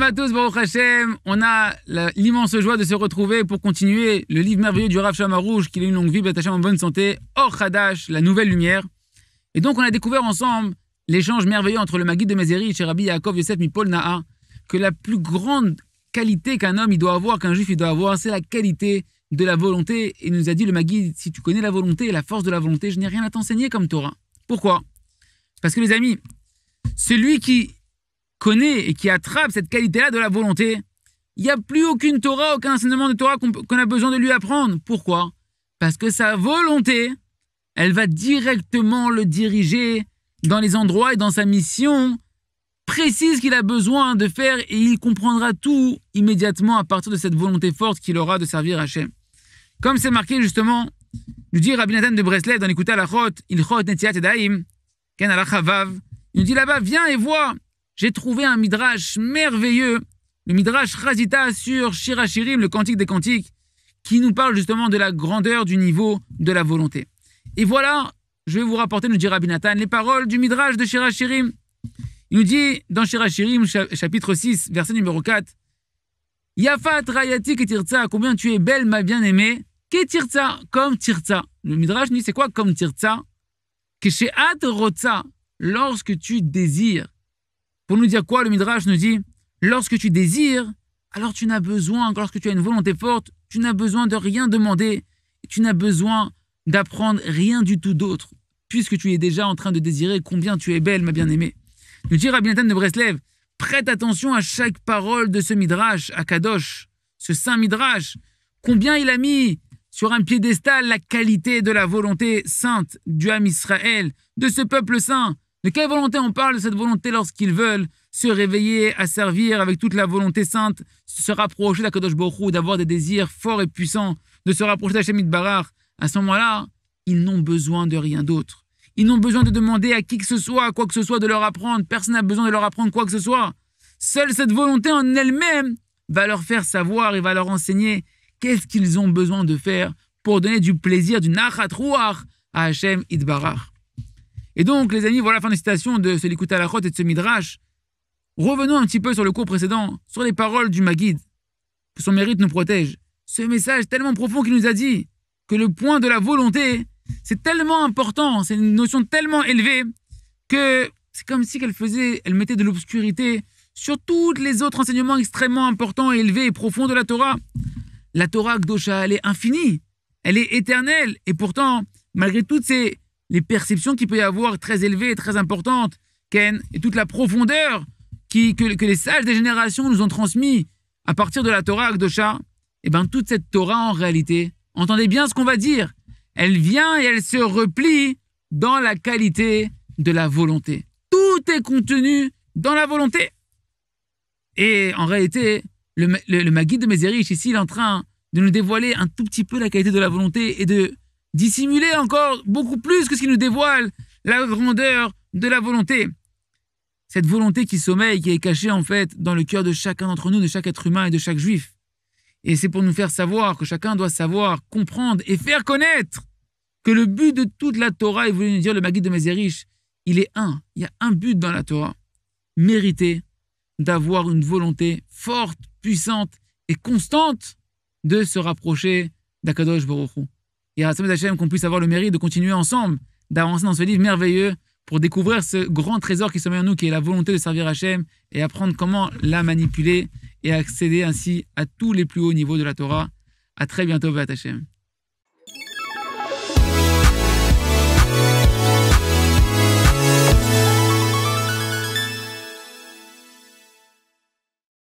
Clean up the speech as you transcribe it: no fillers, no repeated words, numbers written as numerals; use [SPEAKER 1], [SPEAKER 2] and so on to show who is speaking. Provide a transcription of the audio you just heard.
[SPEAKER 1] à tous, Baruch Hashem. On a l'immense joie de se retrouver pour continuer le livre merveilleux du Rav Shalom Aroush, qu'il ait une longue vie, B'ezrat Hashem en bonne santé, Or Hadash, la nouvelle lumière. Et donc on a découvert ensemble l'échange merveilleux entre le Maguid de Mezerich et Rabbi Yaakov Yosef Mipol Na'a, que la plus grande qualité qu'un homme il doit avoir, qu'un juif il doit avoir, c'est la qualité de la volonté. Et il nous a dit le Maguid, si tu connais la volonté et la force de la volonté, je n'ai rien à t'enseigner comme Torah. Pourquoi? Parce que les amis, celui qui connaît et qui attrape cette qualité-là de la volonté, il n'y a plus aucune Torah, aucun enseignement de Torah qu'on a besoin de lui apprendre. Pourquoi? Parce que sa volonté, elle va directement le diriger dans les endroits et dans sa mission précise qu'il a besoin de faire, et il comprendra tout immédiatement à partir de cette volonté forte qu'il aura de servir Hachem. Comme c'est marqué justement, nous dit Rabbi Nathan de Breslev dans l'écouté à la Chot, Ilchot Netiat Edaim, Ken ala Chavav, il nous dit là-bas, viens et vois, j'ai trouvé un midrash merveilleux, le midrash Chazita sur Shir HaShirim, le cantique des cantiques, qui nous parle justement de la grandeur du niveau de la volonté. Et voilà, je vais vous rapporter, nous dit Rabbi Nathan, les paroles du midrash de Shir HaShirim. Il nous dit dans Shir HaShirim, chapitre 6, verset numéro 4, Yafat Rayati Ketirtza, combien tu es belle, ma bien-aimée, Ketirtza, comme Tirtza. Le midrash nous dit, c'est quoi comme Tirtza? Kesheat Rotza, lorsque tu désires. Pour nous dire quoi, le midrash nous dit, lorsque tu désires, alors tu n'as besoin, lorsque tu as une volonté forte, tu n'as besoin de rien demander, tu n'as besoin d'apprendre rien du tout d'autre, puisque tu es déjà en train de désirer combien tu es belle, ma bien-aimée. Nous dit Rabbi Nathan de Breslev, prête attention à chaque parole de ce midrash, à Kadosh, ce saint midrash, combien il a mis sur un piédestal la qualité de la volonté sainte du Ham Israël, de ce peuple saint. De quelle volonté on parle? De cette volonté lorsqu'ils veulent se réveiller à servir avec toute la volonté sainte, se rapprocher d'Akadosh Baruch Hu, d'avoir des désirs forts et puissants, de se rapprocher d'Hashem Yitbarach. À ce moment-là, ils n'ont besoin de rien d'autre. Ils n'ont besoin de demander à qui que ce soit, quoi que ce soit, de leur apprendre. Personne n'a besoin de leur apprendre quoi que ce soit. Seule cette volonté en elle-même va leur faire savoir et va leur enseigner qu'est-ce qu'ils ont besoin de faire pour donner du plaisir, du nachat ruach à Hachem Yitbarach. Et donc, les amis, voilà la fin de citation de ce Likutei Halachot et de ce Midrash. Revenons un petit peu sur le cours précédent, sur les paroles du Maguid, que son mérite nous protège. Ce message tellement profond qu'il nous a dit que le point de la volonté, c'est tellement important, c'est une notion tellement élevée que c'est comme si elle mettait de l'obscurité sur tous les autres enseignements extrêmement importants, élevés et profonds de la Torah. La Torah Kdosha, elle est infinie, elle est éternelle, et pourtant, malgré toutes les perceptions qu'il peut y avoir très élevées et très importantes, Ken, et toute la profondeur que les sages des générations nous ont transmis à partir de la Torah Akdosha, et bien toute cette Torah en réalité, entendez bien ce qu'on va dire, elle vient et elle se replie dans la qualité de la volonté. Tout est contenu dans la volonté. Et en réalité, le Maguid de Mezerich ici, il est en train de nous dévoiler un tout petit peu la qualité de la volonté et de dissimuler encore beaucoup plus que ce qui nous dévoile la grandeur de la volonté. Cette volonté qui sommeille, qui est cachée en fait dans le cœur de chacun d'entre nous, de chaque être humain et de chaque juif. Et c'est pour nous faire savoir que chacun doit savoir, comprendre et faire connaître que le but de toute la Torah, il voulait nous dire le Maguid de Mezerich, il est un. Il y a un but dans la Torah. Mériter d'avoir une volonté forte, puissante et constante de se rapprocher d'Akadosh Baruch Hu. Et à Hashem qu'on puisse avoir le mérite de continuer ensemble, d'avancer dans ce livre merveilleux pour découvrir ce grand trésor qui sommeille en nous, qui est la volonté de servir Hachem et apprendre comment la manipuler et accéder ainsi à tous les plus hauts niveaux de la Torah. À très bientôt, Vat Hashem.